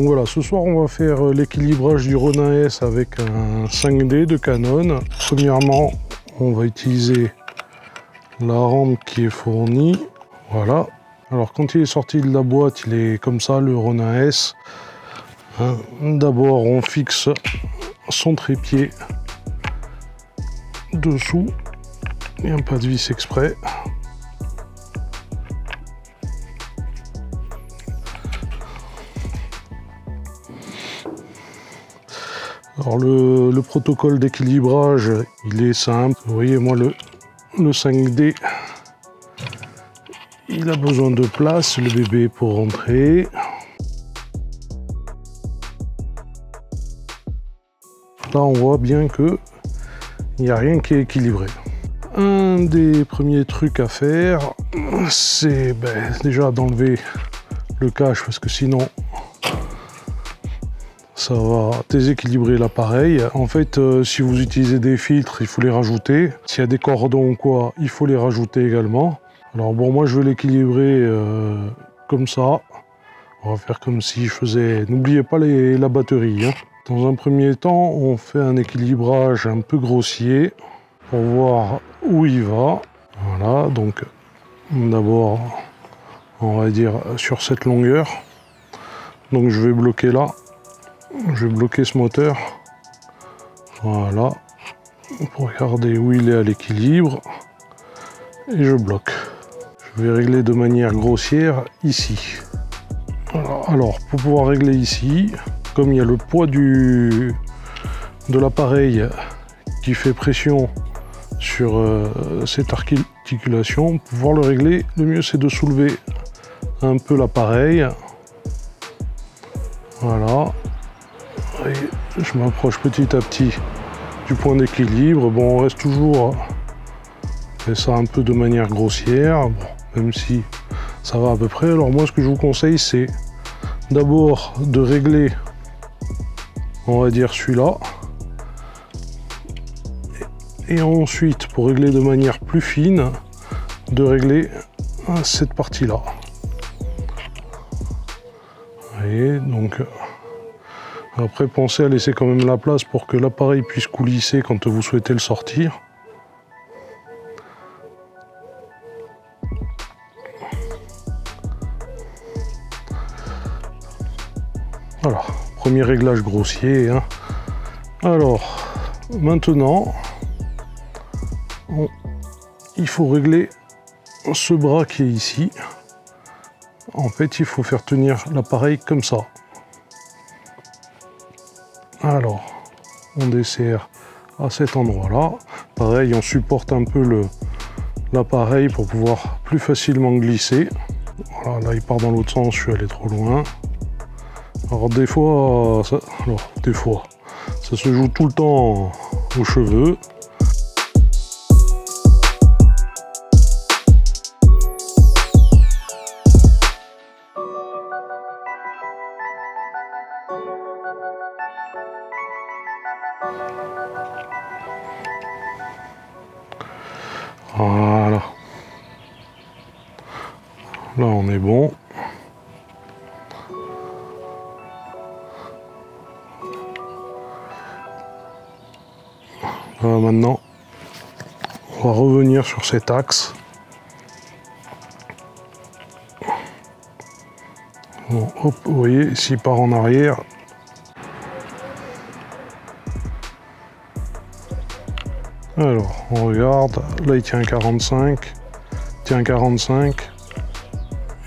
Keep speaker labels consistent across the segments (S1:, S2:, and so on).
S1: Donc voilà, ce soir on va faire l'équilibrage du Ronin S avec un 5D de Canon. Premièrement, on va utiliser la rampe qui est fournie. Voilà. Alors quand il est sorti de la boîte, il est comme ça, le Ronin S. Hein. D'abord on fixe son trépied dessous. Il n'y a pas de vis exprès. Alors le protocole d'équilibrage, il est simple. Vous voyez, moi le 5D, il a besoin de place, le bébé, pour rentrer. Là, on voit bien que il n'y a rien qui est équilibré. Un des premiers trucs à faire, c'est déjà d'enlever le cache, parce que sinon ça va déséquilibrer l'appareil. En fait, si vous utilisez des filtres, il faut les rajouter. S'il y a des cordons ou quoi, il faut les rajouter également. Alors bon, moi je vais l'équilibrer comme ça. On va faire comme si je faisais... N'oubliez pas la batterie. Hein. Dans un premier temps, on fait un équilibrage un peu grossier pour voir où il va. Voilà, donc d'abord, on va dire sur cette longueur. Donc je vais bloquer là. Je vais bloquer ce moteur. Voilà. Pour regarder où il est à l'équilibre. Et je bloque. Je vais régler de manière grossière ici. Voilà. Alors, pour pouvoir régler ici, comme il y a le poids de l'appareil qui fait pression sur cette articulation, pour pouvoir le régler, le mieux c'est de soulever un peu l'appareil. Voilà. Et je m'approche petit à petit du point d'équilibre. Bon, on reste toujours, on fait ça un peu de manière grossière, bon, même si ça va à peu près. Alors moi, ce que je vous conseille, c'est d'abord de régler, on va dire celui-là, et ensuite, pour régler de manière plus fine, de régler cette partie-là. Vous voyez, donc après, pensez à laisser quand même la place pour que l'appareil puisse coulisser quand vous souhaitez le sortir. Voilà, premier réglage grossier. Hein. Alors, maintenant, il faut régler ce bras qui est ici. En fait, il faut faire tenir l'appareil comme ça. Alors, on desserre à cet endroit-là. Pareil, on supporte un peu l'appareil pour pouvoir plus facilement glisser. Voilà, là, il part dans l'autre sens, je suis allé trop loin. Alors, des fois, ça se joue tout le temps aux cheveux. Voilà. Là, on est bon. Voilà, maintenant, on va revenir sur cet axe. Bon, hop, vous voyez, s'il part en arrière, alors, on regarde, là il tient 45,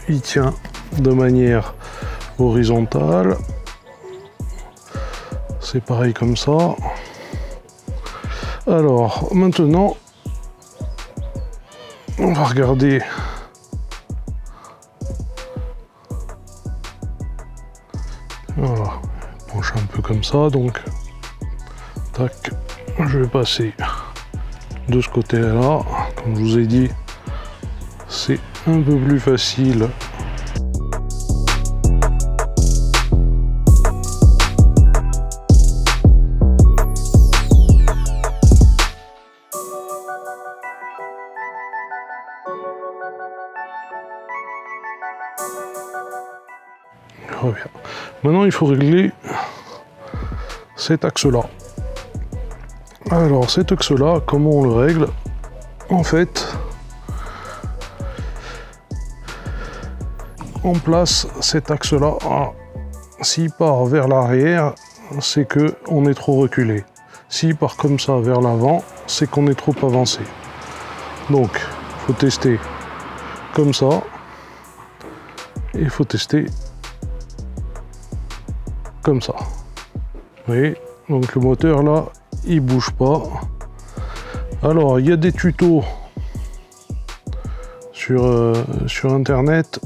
S1: il tient de manière horizontale, c'est pareil comme ça. Alors, maintenant, on va regarder voilà, penche un peu comme ça, donc, tac, je vais passer de ce côté-là, comme je vous ai dit, c'est un peu plus facile. Maintenant, il faut régler cet axe-là. Alors, cet axe-là, comment on le règle? En fait, on place cet axe-là. S'il part vers l'arrière, c'est que on est trop reculé. S'il part comme ça vers l'avant, c'est qu'on est trop avancé. Donc, il faut tester comme ça. Et il faut tester comme ça. Vous voyez, donc le moteur là, il bouge pas. Alors, il y a des tutos sur internet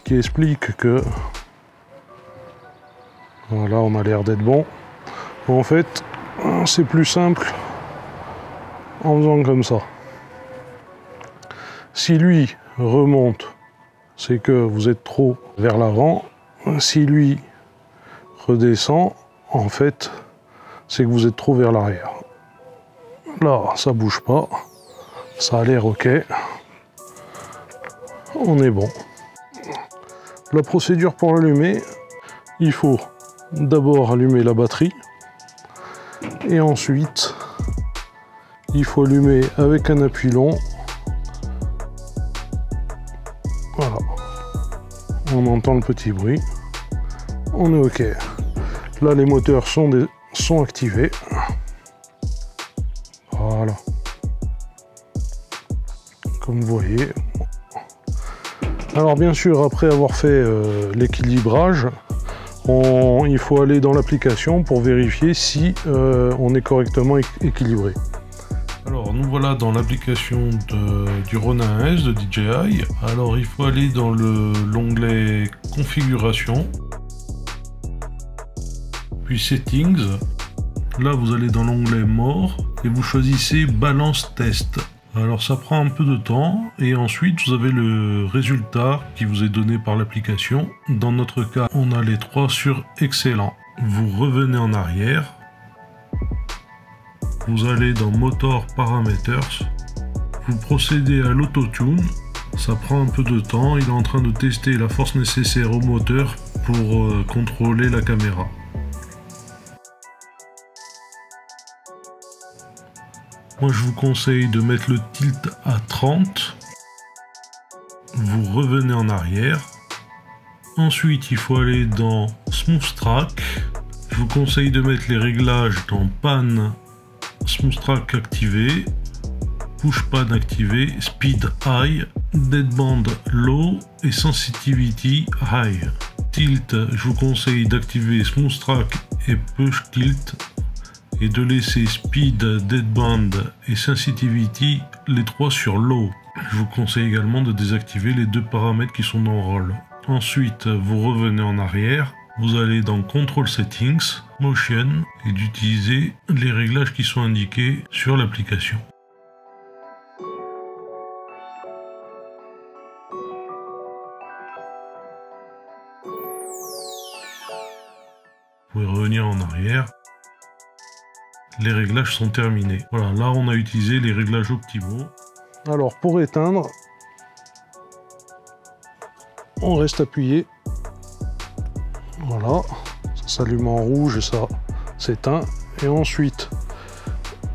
S1: qui expliquent que voilà, on a l'air d'être bon. En fait, c'est plus simple en faisant comme ça. Si lui remonte, c'est que vous êtes trop vers l'avant. Si lui redescend, en fait, c'est que vous êtes trop vers l'arrière. Là, ça bouge pas. Ça a l'air ok. On est bon. La procédure pour l'allumer, il faut d'abord allumer la batterie. Et ensuite, il faut allumer avec un appui long. Voilà. On entend le petit bruit. On est ok. Là, les moteurs sont activés. Voilà. Comme vous voyez. Alors bien sûr, après avoir fait l'équilibrage, il faut aller dans l'application pour vérifier si on est correctement équilibré. Alors nous voilà dans l'application du Ronin S de DJI. Alors il faut aller dans l'onglet configuration, puis settings. Là vous allez dans l'onglet more et vous choisissez balance test. Alors ça prend un peu de temps et ensuite vous avez le résultat qui vous est donné par l'application. Dans notre cas, on a les 3 sur excellent. Vous revenez en arrière. Vous allez dans Motor Parameters. Vous procédez à l'autotune. Ça prend un peu de temps. Il est en train de tester la force nécessaire au moteur pour contrôler la caméra. Moi, je vous conseille de mettre le tilt à 30. Vous revenez en arrière. Ensuite, il faut aller dans Smooth Track. Je vous conseille de mettre les réglages dans Pan, Smooth Track activé, Push Pan activé, Speed High, Deadband Low et Sensitivity High. Tilt, je vous conseille d'activer Smooth Track et Push Tilt, et de laisser Speed, Deadband et Sensitivity les 3 sur Low. Je vous conseille également de désactiver les 2 paramètres qui sont dans Roll. Ensuite, vous revenez en arrière, vous allez dans Control Settings, Motion et d'utiliser les réglages qui sont indiqués sur l'application. Vous pouvez revenir en arrière. Les réglages sont terminés. Voilà, là on a utilisé les réglages optimaux. Alors pour éteindre, on reste appuyé. Voilà, ça s'allume en rouge et ça s'éteint. Et ensuite,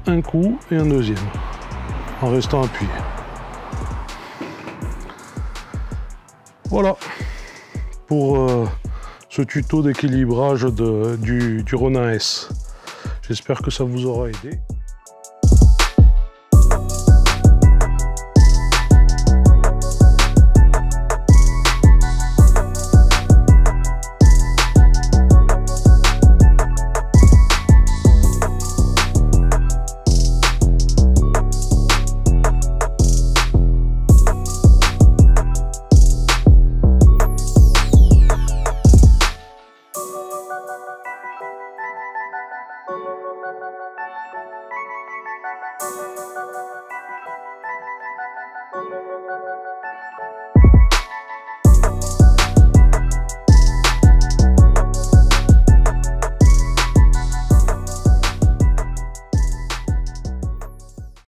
S1: un coup et un deuxième, en restant appuyé. Voilà, pour ce tuto d'équilibrage du Ronin S. J'espère que ça vous aura aidé.